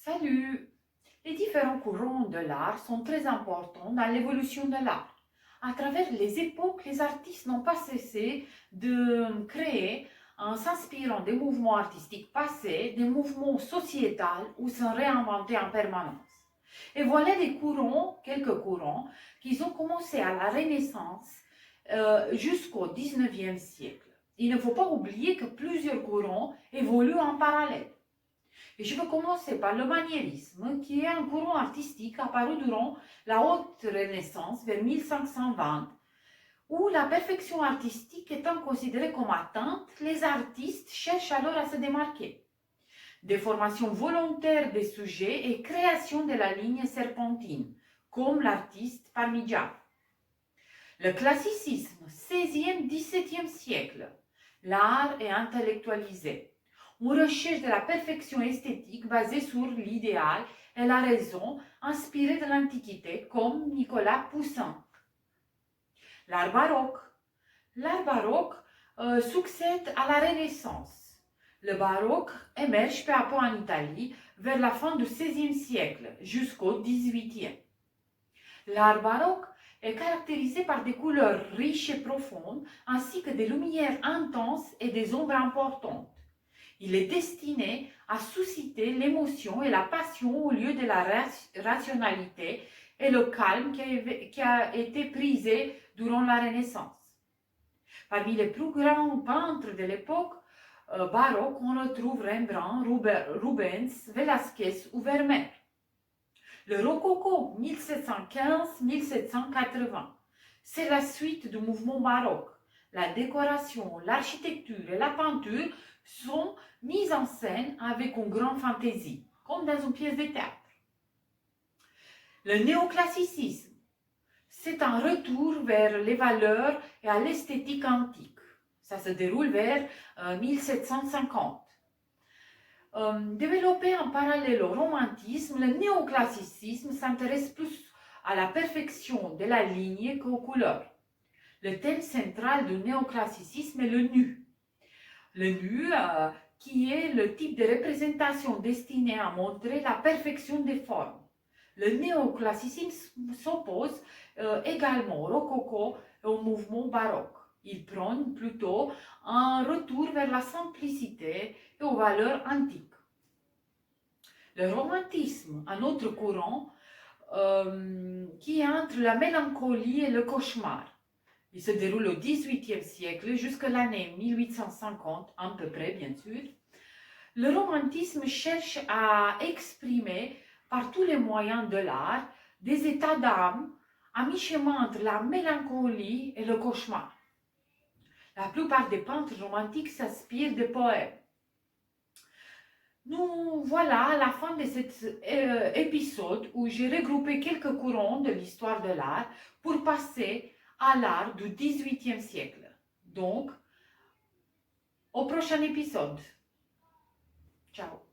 Salut! Les différents courants de l'art sont très importants dans l'évolution de l'art. À travers les époques, les artistes n'ont pas cessé de créer en s'inspirant des mouvements artistiques passés, des mouvements sociétals ou se réinventer en permanence. Et voilà des courants, quelques courants, qui ont commencé à la Renaissance jusqu'au 19e siècle. Il ne faut pas oublier que plusieurs courants évoluent en parallèle. Et je vais commencer par le maniérisme, qui est un courant artistique apparu durant la haute Renaissance, vers 1520, où la perfection artistique étant considérée comme atteinte, les artistes cherchent alors à se démarquer. Déformation volontaire des sujets et création de la ligne serpentine, comme l'artiste Parmigiano. Le classicisme, 16e, 17e siècle. L'art est intellectualisé. On recherche de la perfection esthétique basée sur l'idéal et la raison, inspirée de l'Antiquité, comme Nicolas Poussin. L'art baroque. L'art baroque succède à la Renaissance. Le baroque émerge peu à peu en Italie vers la fin du XVIe siècle jusqu'au XVIIIe. L'art baroque est caractérisé par des couleurs riches et profondes, ainsi que des lumières intenses et des ombres importantes. Il est destiné à susciter l'émotion et la passion au lieu de la rationalité et le calme qui a été prisé durant la Renaissance. Parmi les plus grands peintres de l'époque baroque, on retrouve Rembrandt, Rubens, Velázquez ou Vermeer. Le rococo, 1715-1780, c'est la suite du mouvement baroque. La décoration, l'architecture et la peinture sont mises en scène avec une grande fantaisie, comme dans une pièce de théâtre. Le néoclassicisme, c'est un retour vers les valeurs et à l'esthétique antique. Ça se déroule vers 1750. Développé en parallèle au romantisme, le néoclassicisme s'intéresse plus à la perfection de la ligne qu'aux couleurs. Le thème central du néoclassicisme est le nu. Le nu, qui est le type de représentation destinée à montrer la perfection des formes. Le néoclassicisme s'oppose également au rococo et au mouvement baroque. Il prône plutôt un retour vers la simplicité et aux valeurs antiques. Le romantisme, un autre courant qui est entre la mélancolie et le cauchemar. Il se déroule au XVIIIe siècle jusqu'à l'année 1850, à peu près bien sûr. Le romantisme cherche à exprimer par tous les moyens de l'art des états d'âme à mi-chemin entre la mélancolie et le cauchemar. La plupart des peintres romantiques s'inspirent des poèmes. Nous voilà à la fin de cet épisode où j'ai regroupé quelques courants de l'histoire de l'art pour passer à l'art du XVIIIe siècle. Donc, au prochain épisode. Ciao.